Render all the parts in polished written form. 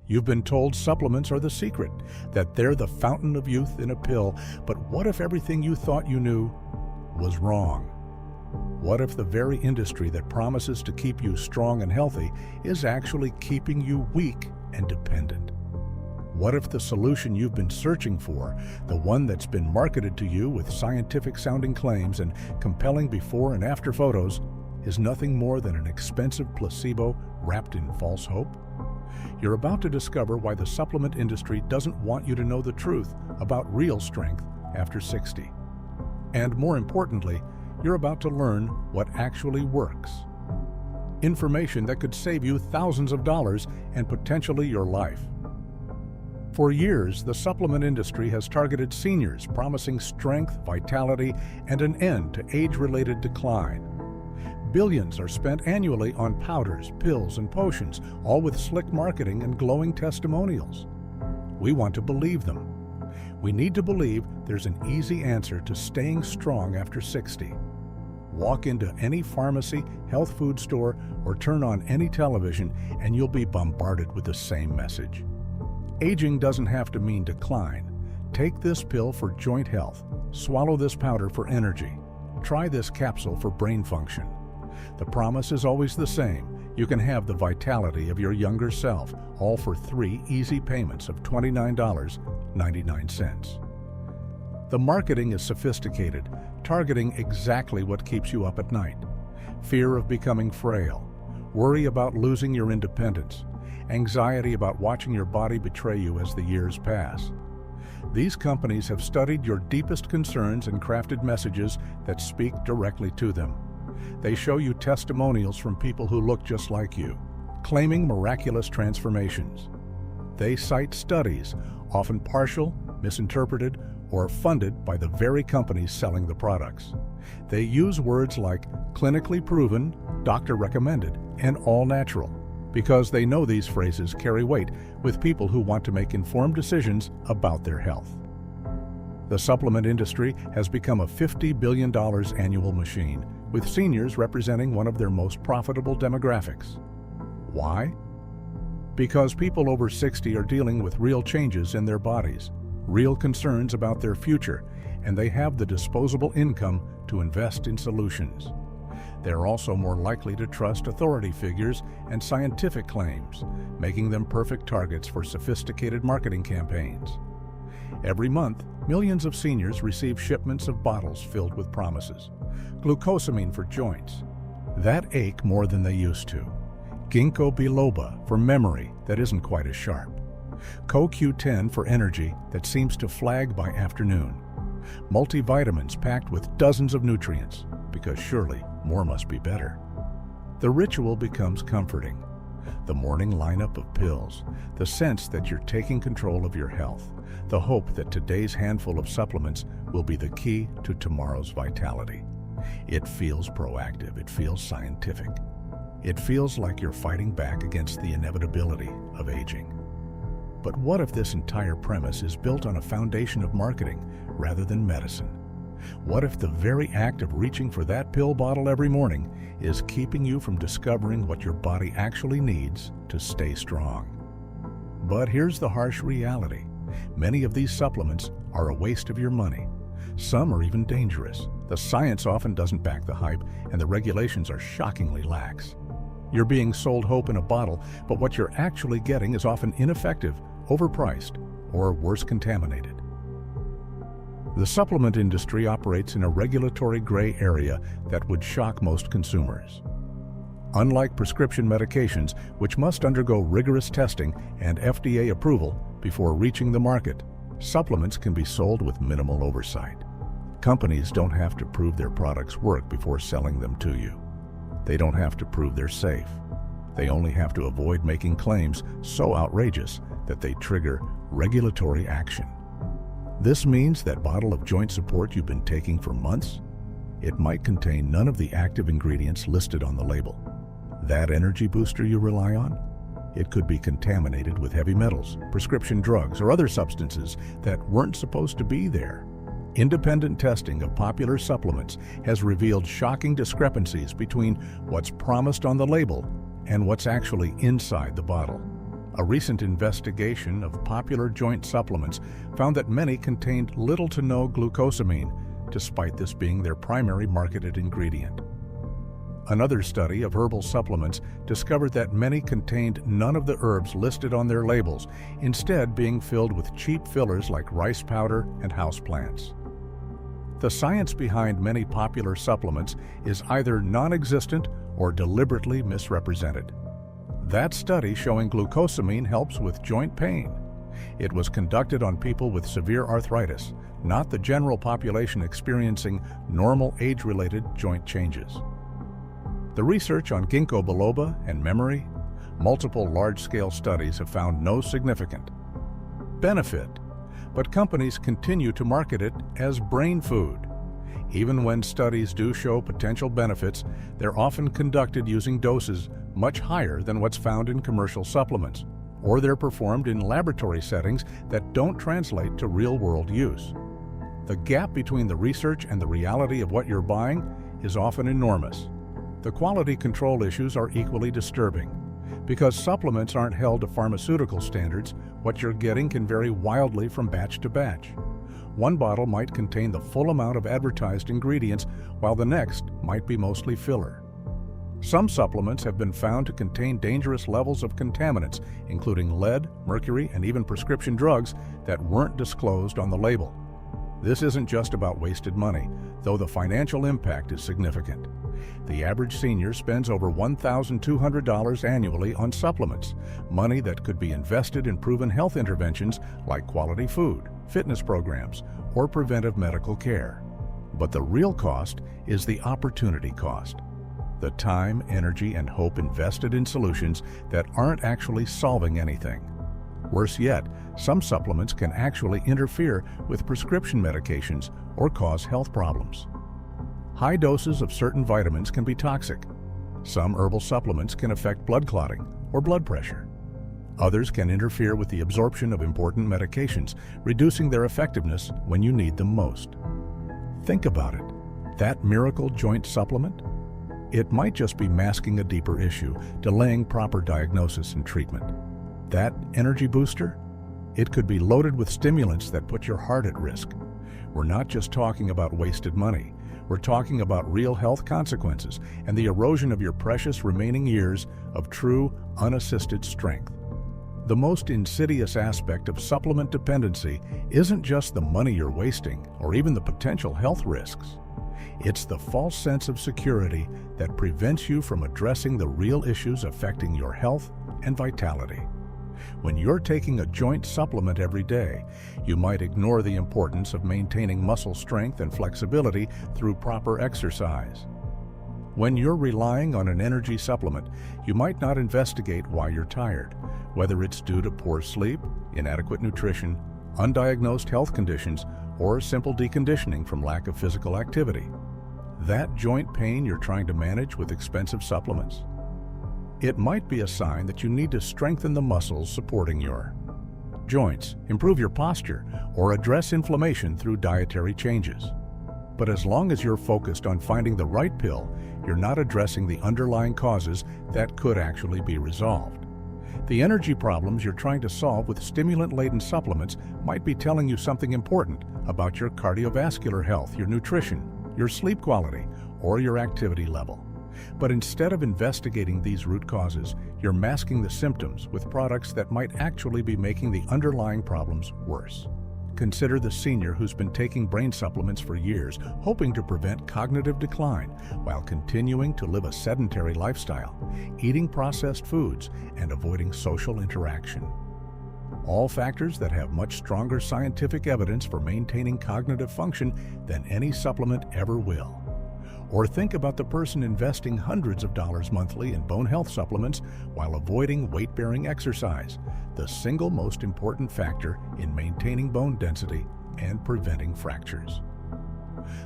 You've been told supplements are the secret, that they're the fountain of youth in a pill, but what if everything you thought you knew was wrong? What if the very industry that promises to keep you strong and healthy is actually keeping you weak and dependent? What if the solution you've been searching for, the one that's been marketed to you with scientific-sounding claims and compelling before and after photos, is nothing more than an expensive placebo wrapped in false hope? You're about to discover why the supplement industry doesn't want you to know the truth about real strength after 60. And more importantly, you're about to learn what actually works. Information that could save you thousands of dollars and potentially your life. For years, the supplement industry has targeted seniors, promising strength, vitality, and an end to age-related decline. Billions are spent annually on powders, pills, and potions, all with slick marketing and glowing testimonials. We want to believe them. We need to believe there's an easy answer to staying strong after 60. Walk into any pharmacy, health food store, or turn on any television, and you'll be bombarded with the same message. Aging doesn't have to mean decline. Take this pill for joint health. Swallow this powder for energy. Try this capsule for brain function. The promise is always the same. You can have the vitality of your younger self, all for 3 easy payments of $29.99. The marketing is sophisticated, targeting exactly what keeps you up at night. Fear of becoming frail, worry about losing your independence, anxiety about watching your body betray you as the years pass. These companies have studied your deepest concerns and crafted messages that speak directly to them. They show you testimonials from people who look just like you, claiming miraculous transformations. They cite studies, often partial, misinterpreted, or funded by the very companies selling the products. They use words like clinically proven, doctor recommended, and all natural, because they know these phrases carry weight with people who want to make informed decisions about their health. The supplement industry has become a $50 billion annual machine, with seniors representing one of their most profitable demographics. Why? Because people over 60 are dealing with real changes in their bodies, real concerns about their future, and they have the disposable income to invest in solutions. They're also more likely to trust authority figures and scientific claims, making them perfect targets for sophisticated marketing campaigns. Every month, millions of seniors receive shipments of bottles filled with promises. Glucosamine for joints, that ache more than they used to. Ginkgo biloba for memory that isn't quite as sharp. CoQ10 for energy that seems to flag by afternoon. Multivitamins packed with dozens of nutrients, because surely more must be better. The ritual becomes comforting. The morning lineup of pills, the sense that you're taking control of your health, the hope that today's handful of supplements will be the key to tomorrow's vitality. It feels proactive, it feels scientific. It feels like you're fighting back against the inevitability of aging. But what if this entire premise is built on a foundation of marketing rather than medicine? What if the very act of reaching for that pill bottle every morning is keeping you from discovering what your body actually needs to stay strong? But here's the harsh reality. Many of these supplements are a waste of your money. Some are even dangerous. The science often doesn't back the hype, and the regulations are shockingly lax. You're being sold hope in a bottle, but what you're actually getting is often ineffective, overpriced, or worse, contaminated. The supplement industry operates in a regulatory gray area that would shock most consumers. Unlike prescription medications, which must undergo rigorous testing and FDA approval before reaching the market, supplements can be sold with minimal oversight. Companies don't have to prove their products work before selling them to you. They don't have to prove they're safe. They only have to avoid making claims so outrageous that they trigger regulatory action. This means that bottle of joint support you've been taking for months, it might contain none of the active ingredients listed on the label. That energy booster you rely on, it could be contaminated with heavy metals, prescription drugs, or other substances that weren't supposed to be there. Independent testing of popular supplements has revealed shocking discrepancies between what's promised on the label and what's actually inside the bottle. A recent investigation of popular joint supplements found that many contained little to no glucosamine, despite this being their primary marketed ingredient. Another study of herbal supplements discovered that many contained none of the herbs listed on their labels, instead being filled with cheap fillers like rice powder and houseplants. The science behind many popular supplements is either non-existent or deliberately misrepresented. That study showing glucosamine helps with joint pain. It was conducted on people with severe arthritis, not the general population experiencing normal age-related joint changes. The research on ginkgo biloba and memory, multiple large-scale studies have found no significant benefit, but companies continue to market it as brain food. Even when studies do show potential benefits, they're often conducted using doses much higher than what's found in commercial supplements, or they're performed in laboratory settings that don't translate to real-world use. The gap between the research and the reality of what you're buying is often enormous. The quality control issues are equally disturbing. Because supplements aren't held to pharmaceutical standards, what you're getting can vary wildly from batch to batch. One bottle might contain the full amount of advertised ingredients, while the next might be mostly filler. Some supplements have been found to contain dangerous levels of contaminants, including lead, mercury, and even prescription drugs that weren't disclosed on the label. This isn't just about wasted money, though the financial impact is significant. The average senior spends over $1,200 annually on supplements, money that could be invested in proven health interventions like quality food, fitness programs, or preventive medical care. But the real cost is the opportunity cost. The time, energy, and hope invested in solutions that aren't actually solving anything. Worse yet, some supplements can actually interfere with prescription medications or cause health problems. High doses of certain vitamins can be toxic. Some herbal supplements can affect blood clotting or blood pressure. Others can interfere with the absorption of important medications, reducing their effectiveness when you need them most. Think about it. That miracle joint supplement? It might just be masking a deeper issue, delaying proper diagnosis and treatment. That energy booster? It could be loaded with stimulants that put your heart at risk. We're not just talking about wasted money. We're talking about real health consequences and the erosion of your precious remaining years of true, unassisted strength. The most insidious aspect of supplement dependency isn't just the money you're wasting or even the potential health risks. It's the false sense of security that prevents you from addressing the real issues affecting your health and vitality. When you're taking a joint supplement every day, you might ignore the importance of maintaining muscle strength and flexibility through proper exercise. When you're relying on an energy supplement, you might not investigate why you're tired, whether it's due to poor sleep, inadequate nutrition, undiagnosed health conditions, or simple deconditioning from lack of physical activity. That joint pain you're trying to manage with expensive supplements? It might be a sign that you need to strengthen the muscles supporting your joints, improve your posture, or address inflammation through dietary changes. But as long as you're focused on finding the right pill, you're not addressing the underlying causes that could actually be resolved. The energy problems you're trying to solve with stimulant-laden supplements might be telling you something important about your cardiovascular health, your nutrition, your sleep quality, or your activity level. But instead of investigating these root causes, you're masking the symptoms with products that might actually be making the underlying problems worse. Consider the senior who's been taking brain supplements for years, hoping to prevent cognitive decline while continuing to live a sedentary lifestyle, eating processed foods, and avoiding social interaction. All factors that have much stronger scientific evidence for maintaining cognitive function than any supplement ever will. Or think about the person investing hundreds of dollars monthly in bone health supplements while avoiding weight-bearing exercise, the single most important factor in maintaining bone density and preventing fractures.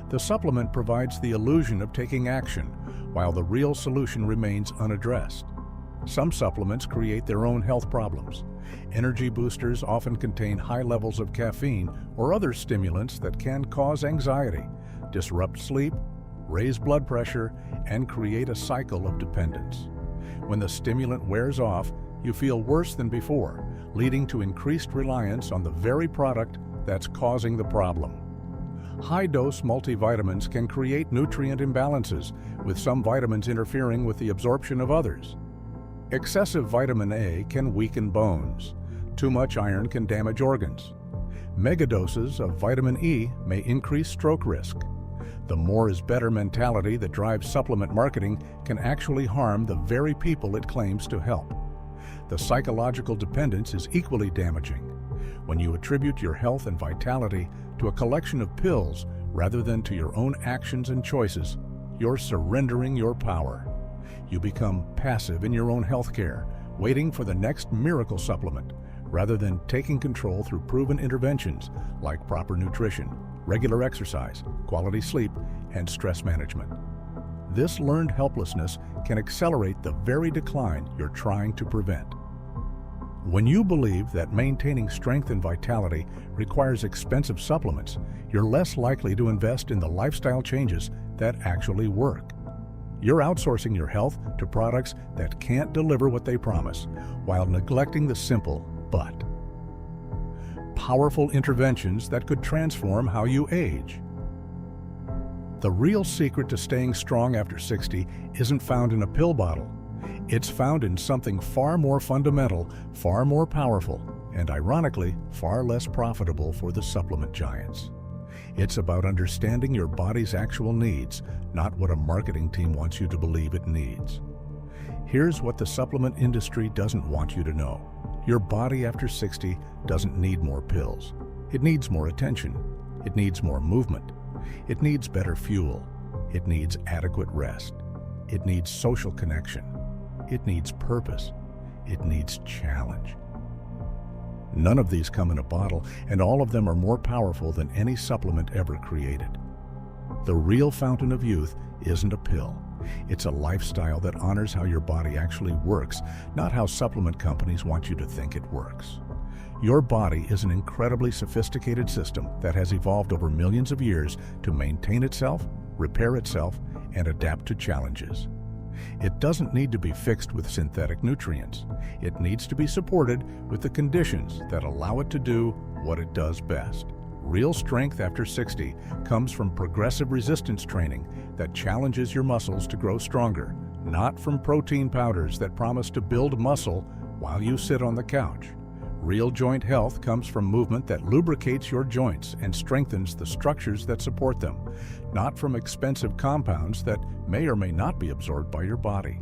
The supplement provides the illusion of taking action, while the real solution remains unaddressed. Some supplements create their own health problems. Energy boosters often contain high levels of caffeine or other stimulants that can cause anxiety, disrupt sleep, raise blood pressure, and create a cycle of dependence. When the stimulant wears off, you feel worse than before, leading to increased reliance on the very product that's causing the problem. High-dose multivitamins can create nutrient imbalances, with some vitamins interfering with the absorption of others. Excessive vitamin A can weaken bones. Too much iron can damage organs. Megadoses of vitamin E may increase stroke risk. The more is better mentality that drives supplement marketing can actually harm the very people it claims to help. The psychological dependence is equally damaging. When you attribute your health and vitality to a collection of pills rather than to your own actions and choices, you're surrendering your power. You become passive in your own health care, waiting for the next miracle supplement, rather than taking control through proven interventions like proper nutrition, regular exercise, quality sleep, and stress management. This learned helplessness can accelerate the very decline you're trying to prevent. When you believe that maintaining strength and vitality requires expensive supplements, you're less likely to invest in the lifestyle changes that actually work. You're outsourcing your health to products that can't deliver what they promise, while neglecting the simple but powerful interventions that could transform how you age. The real secret to staying strong after 60 isn't found in a pill bottle. It's found in something far more fundamental, far more powerful, and ironically, far less profitable for the supplement giants. It's about understanding your body's actual needs, not what a marketing team wants you to believe it needs. Here's what the supplement industry doesn't want you to know. Your body after 60 doesn't need more pills. It needs more attention. It needs more movement. It needs better fuel. It needs adequate rest. It needs social connection. It needs purpose. It needs challenge. None of these come in a bottle, and all of them are more powerful than any supplement ever created. The real fountain of youth isn't a pill. It's a lifestyle that honors how your body actually works, not how supplement companies want you to think it works. Your body is an incredibly sophisticated system that has evolved over millions of years to maintain itself, repair itself, and adapt to challenges. It doesn't need to be fixed with synthetic nutrients. It needs to be supported with the conditions that allow it to do what it does best. Real strength after 60 comes from progressive resistance training that challenges your muscles to grow stronger, not from protein powders that promise to build muscle while you sit on the couch. Real joint health comes from movement that lubricates your joints and strengthens the structures that support them, not from expensive compounds that may or may not be absorbed by your body.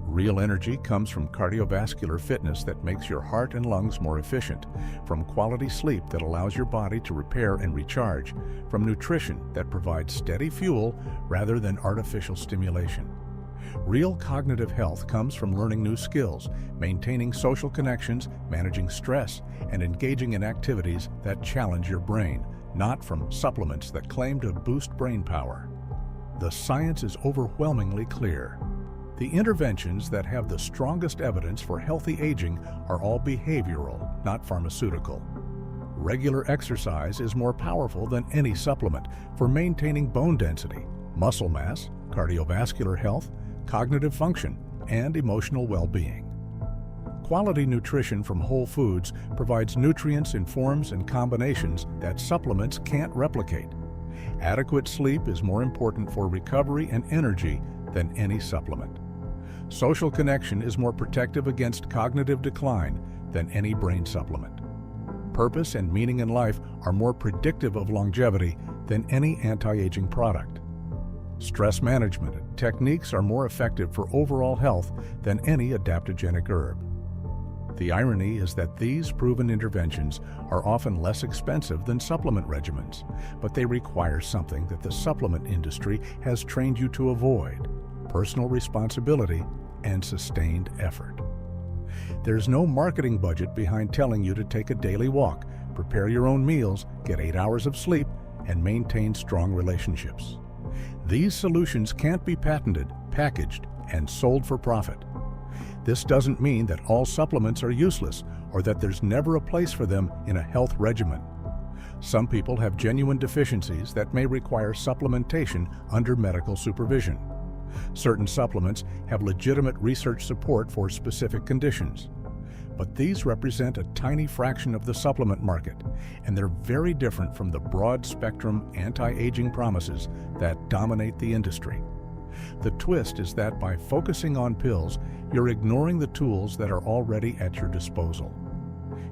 Real energy comes from cardiovascular fitness that makes your heart and lungs more efficient, from quality sleep that allows your body to repair and recharge, from nutrition that provides steady fuel rather than artificial stimulation. Real cognitive health comes from learning new skills, maintaining social connections, managing stress, and engaging in activities that challenge your brain, not from supplements that claim to boost brain power. The science is overwhelmingly clear. The interventions that have the strongest evidence for healthy aging are all behavioral, not pharmaceutical. Regular exercise is more powerful than any supplement for maintaining bone density, muscle mass, cardiovascular health, cognitive function, and emotional well-being. Quality nutrition from whole foods provides nutrients in forms and combinations that supplements can't replicate. Adequate sleep is more important for recovery and energy than any supplement. Social connection is more protective against cognitive decline than any brain supplement. Purpose and meaning in life are more predictive of longevity than any anti-aging product. Stress management techniques are more effective for overall health than any adaptogenic herb. The irony is that these proven interventions are often less expensive than supplement regimens, but they require something that the supplement industry has trained you to avoid: personal responsibility and sustained effort. There's no marketing budget behind telling you to take a daily walk, prepare your own meals, get 8 hours of sleep, and maintain strong relationships. These solutions can't be patented, packaged, and sold for profit. This doesn't mean that all supplements are useless or that there's never a place for them in a health regimen. Some people have genuine deficiencies that may require supplementation under medical supervision. Certain supplements have legitimate research support for specific conditions. But these represent a tiny fraction of the supplement market, and they're very different from the broad-spectrum anti-aging promises that dominate the industry. The twist is that by focusing on pills, you're ignoring the tools that are already at your disposal.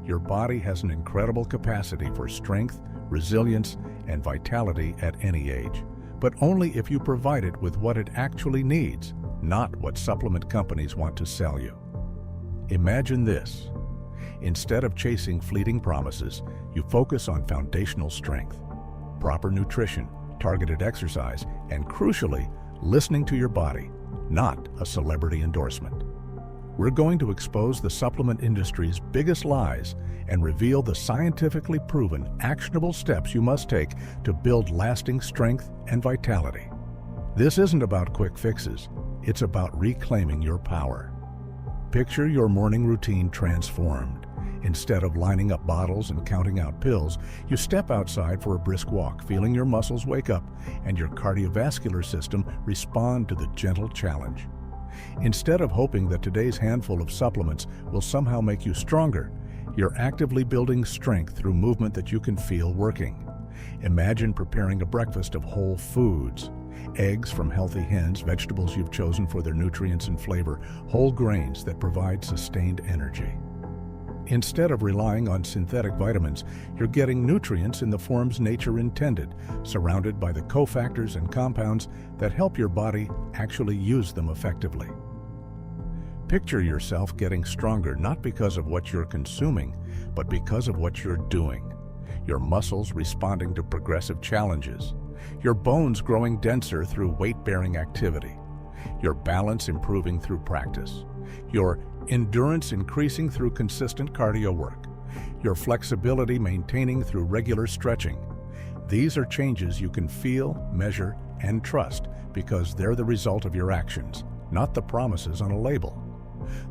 Your body has an incredible capacity for strength, resilience, and vitality at any age, but only if you provide it with what it actually needs, not what supplement companies want to sell you. Imagine this. Instead of chasing fleeting promises, you focus on foundational strength, proper nutrition, targeted exercise, and crucially, listening to your body, not a celebrity endorsement. We're going to expose the supplement industry's biggest lies and reveal the scientifically proven, actionable steps you must take to build lasting strength and vitality. This isn't about quick fixes, it's about reclaiming your power. Picture your morning routine transformed. Instead of lining up bottles and counting out pills, you step outside for a brisk walk, feeling your muscles wake up and your cardiovascular system respond to the gentle challenge. Instead of hoping that today's handful of supplements will somehow make you stronger, you're actively building strength through movement that you can feel working. Imagine preparing a breakfast of whole foods. Eggs from healthy hens, vegetables you've chosen for their nutrients and flavor, whole grains that provide sustained energy. Instead of relying on synthetic vitamins, you're getting nutrients in the forms nature intended, surrounded by the cofactors and compounds that help your body actually use them effectively. Picture yourself getting stronger not because of what you're consuming, but because of what you're doing. Your muscles responding to progressive challenges, your bones growing denser through weight-bearing activity, your balance improving through practice, your endurance increasing through consistent cardio work, your flexibility maintaining through regular stretching. These are changes you can feel, measure, and trust because they're the result of your actions, not the promises on a label.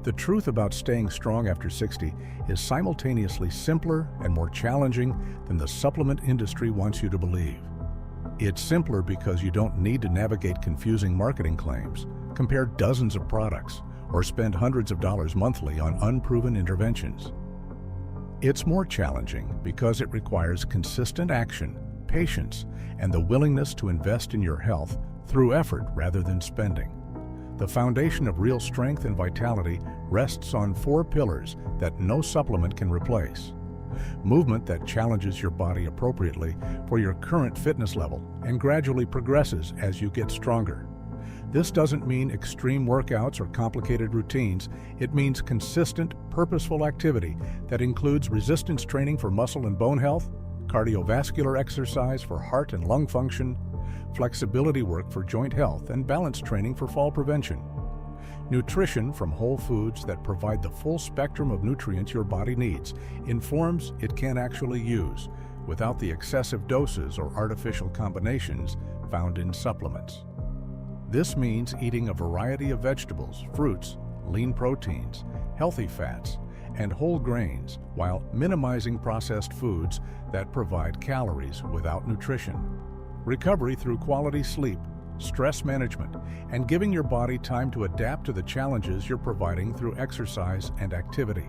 The truth about staying strong after 60 is simultaneously simpler and more challenging than the supplement industry wants you to believe. It's simpler because you don't need to navigate confusing marketing claims, compare dozens of products, or spend hundreds of dollars monthly on unproven interventions. It's more challenging because it requires consistent action, patience, and the willingness to invest in your health through effort rather than spending. The foundation of real strength and vitality rests on 4 pillars that no supplement can replace. Movement that challenges your body appropriately for your current fitness level and gradually progresses as you get stronger. This doesn't mean extreme workouts or complicated routines. It means consistent, purposeful activity that includes resistance training for muscle and bone health, cardiovascular exercise for heart and lung function, flexibility work for joint health, and balance training for fall prevention. Nutrition from whole foods that provide the full spectrum of nutrients your body needs in forms it can actually use, without the excessive doses or artificial combinations found in supplements. This means eating a variety of vegetables, fruits, lean proteins, healthy fats, and whole grains while minimizing processed foods that provide calories without nutrition. Recovery through quality sleep, stress management, and giving your body time to adapt to the challenges you're providing through exercise and activity.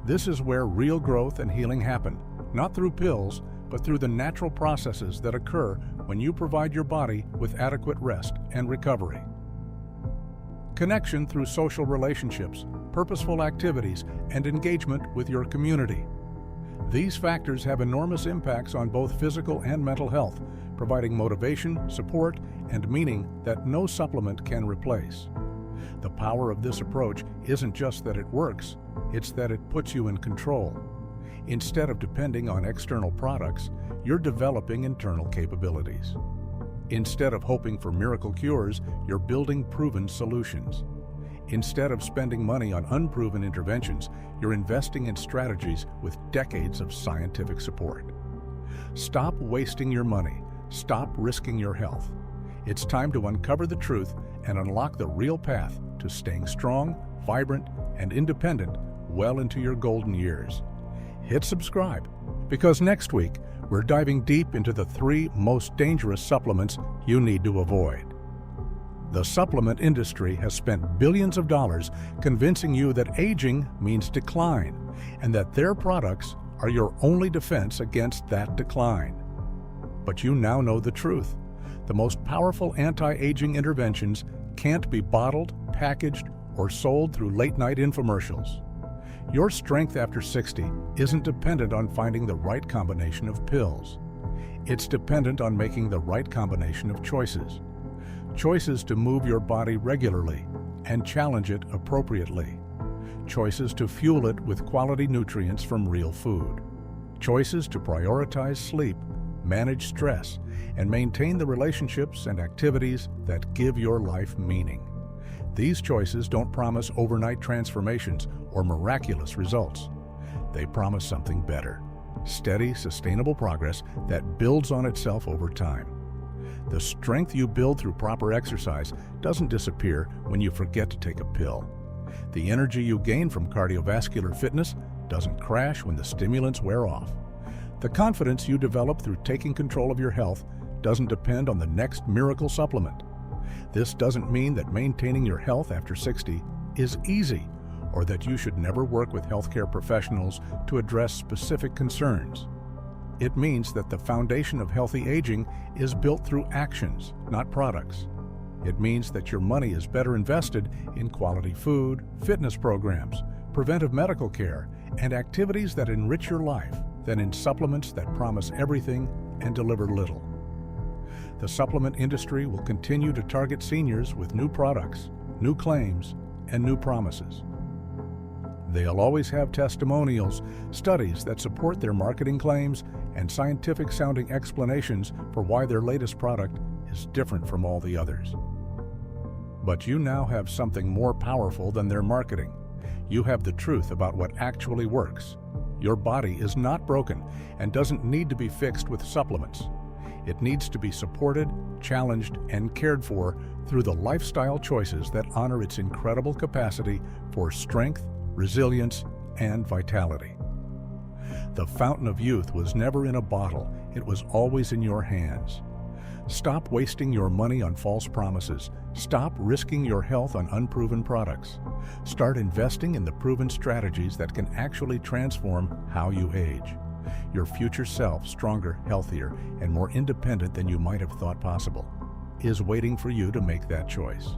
This is where real growth and healing happen, not through pills, but through the natural processes that occur when you provide your body with adequate rest and recovery. Connection through social relationships, purposeful activities, and engagement with your community. These factors have enormous impacts on both physical and mental health, providing motivation, support, and meaning that no supplement can replace. The power of this approach isn't just that it works, it's that it puts you in control. Instead of depending on external products, you're developing internal capabilities. Instead of hoping for miracle cures, you're building proven solutions. Instead of spending money on unproven interventions, you're investing in strategies with decades of scientific support. Stop wasting your money. Stop risking your health. It's time to uncover the truth and unlock the real path to staying strong, vibrant, and independent well into your golden years. Hit subscribe, because next week we're diving deep into the 3 most dangerous supplements you need to avoid. The supplement industry has spent billions of dollars convincing you that aging means decline, and that their products are your only defense against that decline. But you now know the truth. The most powerful anti-aging interventions can't be bottled, packaged, or sold through late-night infomercials. Your strength after 60 isn't dependent on finding the right combination of pills. It's dependent on making the right combination of choices. Choices to move your body regularly and challenge it appropriately. Choices to fuel it with quality nutrients from real food. Choices to prioritize sleep, manage stress, and maintain the relationships and activities that give your life meaning. These choices don't promise overnight transformations or miraculous results. They promise something better: steady, sustainable progress that builds on itself over time. The strength you build through proper exercise doesn't disappear when you forget to take a pill. The energy you gain from cardiovascular fitness doesn't crash when the stimulants wear off. The confidence you develop through taking control of your health doesn't depend on the next miracle supplement. This doesn't mean that maintaining your health after 60 is easy, or that you should never work with healthcare professionals to address specific concerns. It means that the foundation of healthy aging is built through actions, not products. It means that your money is better invested in quality food, fitness programs, preventive medical care, and activities that enrich your life than in supplements that promise everything and deliver little. The supplement industry will continue to target seniors with new products, new claims, and new promises. They'll always have testimonials, studies that support their marketing claims, and scientific-sounding explanations for why their latest product is different from all the others. But you now have something more powerful than their marketing. You have the truth about what actually works. Your body is not broken and doesn't need to be fixed with supplements. It needs to be supported, challenged, and cared for through the lifestyle choices that honor its incredible capacity for strength, resilience, and vitality. The fountain of youth was never in a bottle, it was always in your hands. Stop wasting your money on false promises. Stop risking your health on unproven products. Start investing in the proven strategies that can actually transform how you age. Your future self, stronger, healthier, and more independent than you might have thought possible, is waiting for you to make that choice.